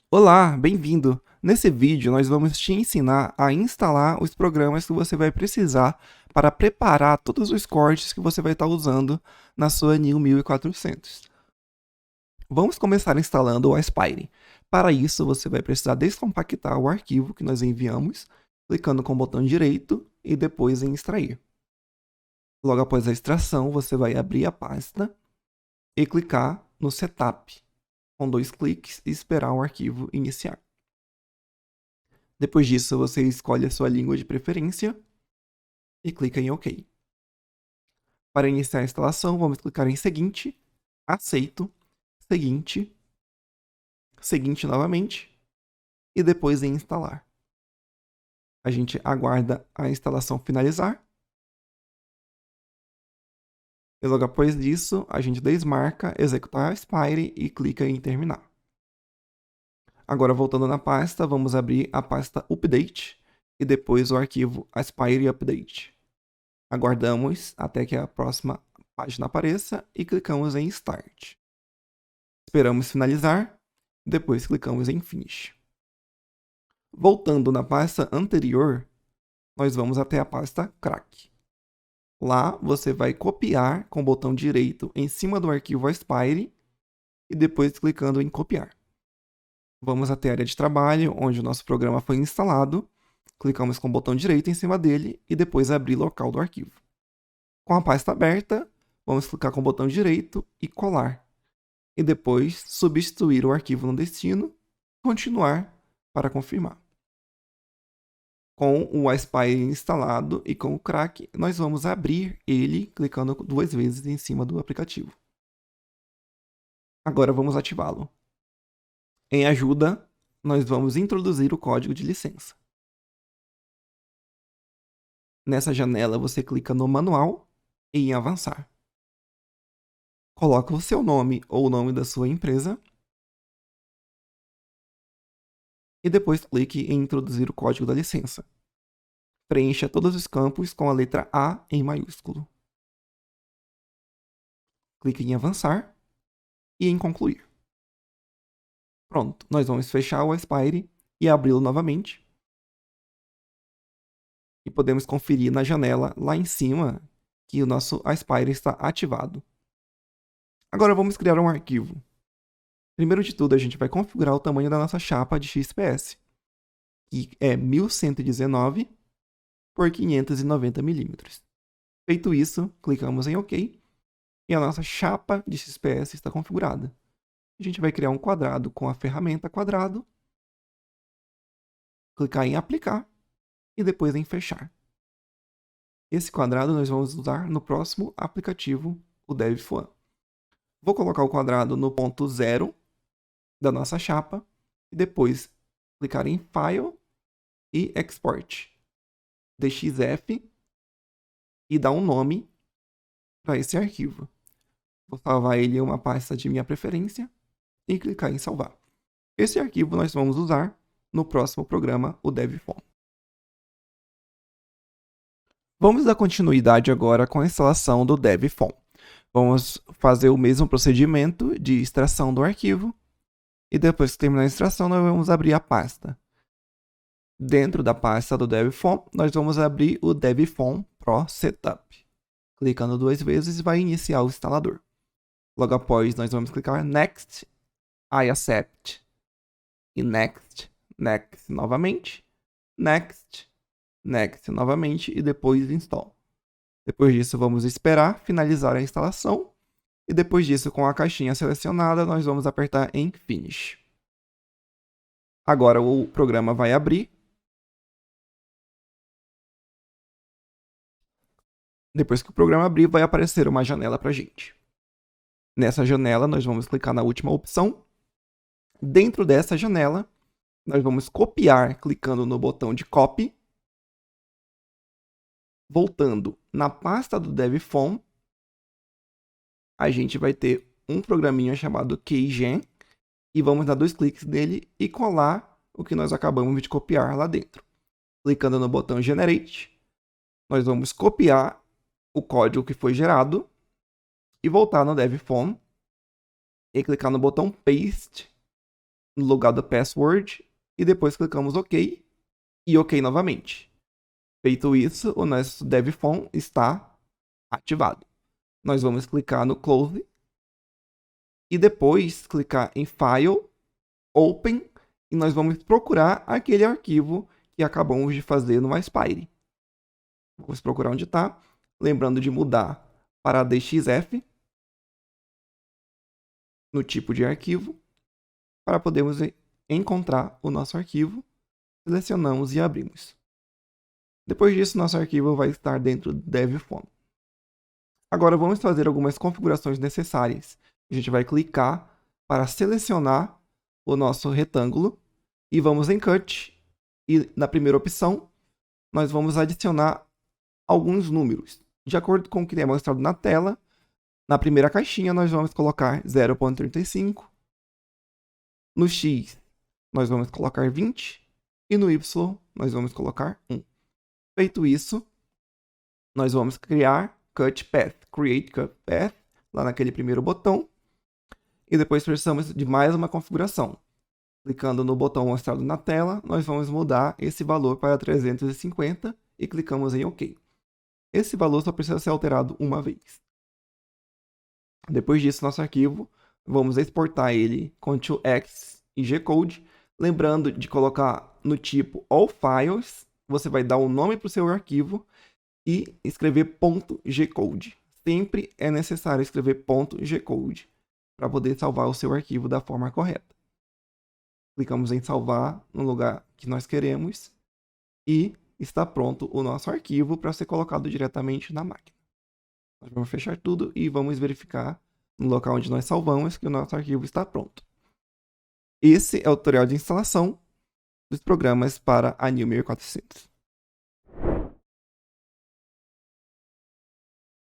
Olá, bem-vindo! Nesse vídeo, nós vamos te ensinar a instalar os programas que você vai precisar para preparar todos os cortes que você vai estar usando na sua NIL 1400. Vamos começar instalando o Aspire. Para isso, você vai precisar descompactar o arquivo que nós enviamos, clicando com o botão direito e depois em extrair. Logo após a extração, você vai abrir a pasta e clicar no Setup, com 2 cliques e esperar o arquivo iniciar. Depois disso, você escolhe a sua língua de preferência e clica em OK. Para iniciar a instalação, vamos clicar em Seguinte, Aceito, Seguinte, Seguinte novamente e depois em Instalar. A gente aguarda a instalação finalizar. E logo após disso, a gente desmarca, executar a Aspire e clica em Terminar. Agora, voltando na pasta, vamos abrir a pasta Update e depois o arquivo Aspire Update. Aguardamos até que a próxima página apareça e clicamos em Start. Esperamos finalizar, depois clicamos em Finish. Voltando na pasta anterior, nós vamos até a pasta Crack. Lá você vai copiar com o botão direito em cima do arquivo Aspire e depois clicando em Copiar. Vamos até a área de trabalho, onde o nosso programa foi instalado. Clicamos com o botão direito em cima dele e depois abrir local do arquivo. Com a pasta aberta, vamos clicar com o botão direito e colar. E depois substituir o arquivo no destino, continuar para confirmar. Com o Aspire instalado e com o Crack, nós vamos abrir ele clicando 2 vezes em cima do aplicativo. Agora vamos ativá-lo. Em Ajuda, nós vamos introduzir o código de licença. Nessa janela, você clica no Manual e em Avançar. Coloca o seu nome ou o nome da sua empresa e depois clique em Introduzir o código da licença. Preencha todos os campos com a letra A em maiúsculo. Clique em Avançar e em Concluir. Pronto, nós vamos fechar o Aspire e abri-lo novamente. E podemos conferir na janela lá em cima que o nosso Aspire está ativado. Agora vamos criar um arquivo. Primeiro de tudo, a gente vai configurar o tamanho da nossa chapa de XPS, que é 1119 por 590 milímetros. Feito isso, clicamos em OK e a nossa chapa de XPS está configurada. A gente vai criar um quadrado com a ferramenta quadrado, clicar em Aplicar e depois em Fechar. Esse quadrado nós vamos usar no próximo aplicativo, o DevFoam. Vou colocar o quadrado no ponto 0 da nossa chapa e depois clicar em File e Export DXF e dar um nome para esse arquivo. Vou salvar ele em uma pasta de minha preferência e clicar em Salvar. Esse arquivo nós vamos usar no próximo programa, o DevFoam. Vamos dar continuidade agora com a instalação do DevFoam. Vamos fazer o mesmo procedimento de extração do arquivo e depois que terminar a extração, nós vamos abrir a pasta. Dentro da pasta do DevFoam, nós vamos abrir o DevFoam Pro Setup. Clicando 2 vezes, vai iniciar o instalador. Logo após, nós vamos clicar Next, I Accept, e Next, Next novamente, Next, Next novamente e depois Install. Depois disso, vamos esperar finalizar a instalação e depois disso, com a caixinha selecionada, nós vamos apertar em Finish. Agora o programa vai abrir. Depois que o programa abrir, vai aparecer uma janela para a gente. Nessa janela, nós vamos clicar na última opção. Dentro dessa janela, nós vamos copiar clicando no botão de Copy. Voltando na pasta do DevFoam, a gente vai ter um programinha chamado Keygen e vamos dar 2 cliques nele e colar o que nós acabamos de copiar lá dentro. Clicando no botão Generate, nós vamos copiar o código que foi gerado e voltar no DevFoam e clicar no botão Paste no lugar do password e depois clicamos OK e OK novamente. Feito isso, o nosso DevPhone está ativado. Nós vamos clicar no Close e depois clicar em File, Open, e nós vamos procurar aquele arquivo que acabamos de fazer no Aspire. Vamos procurar onde está, lembrando de mudar para DXF no tipo de arquivo, para podermos encontrar o nosso arquivo. Selecionamos e abrimos. Depois disso, nosso arquivo vai estar dentro do DevPhone. Agora vamos fazer algumas configurações necessárias. A gente vai clicar para selecionar o nosso retângulo e vamos em Cut. E na primeira opção, nós vamos adicionar alguns números. De acordo com o que é mostrado na tela, na primeira caixinha nós vamos colocar 0.35. No X, nós vamos colocar 20. E no Y, nós vamos colocar 1. Feito isso, nós vamos criar Cut Path, Create Cut Path, lá naquele primeiro botão. E depois precisamos de mais uma configuração. Clicando no botão mostrado na tela, nós vamos mudar esse valor para 350 e clicamos em OK. Esse valor só precisa ser alterado uma vez. Depois disso, nosso arquivo, vamos exportar ele Ctrl X e G-Code. Lembrando de colocar no tipo All Files, você vai dar um nome para o seu arquivo e escrever .gcode. Sempre é necessário escrever .gcode para poder salvar o seu arquivo da forma correta. Clicamos em salvar no lugar que nós queremos e está pronto o nosso arquivo para ser colocado diretamente na máquina. Nós vamos fechar tudo e vamos verificar no local onde nós salvamos que o nosso arquivo está pronto. Esse é o tutorial de instalação dos programas para a New 1400.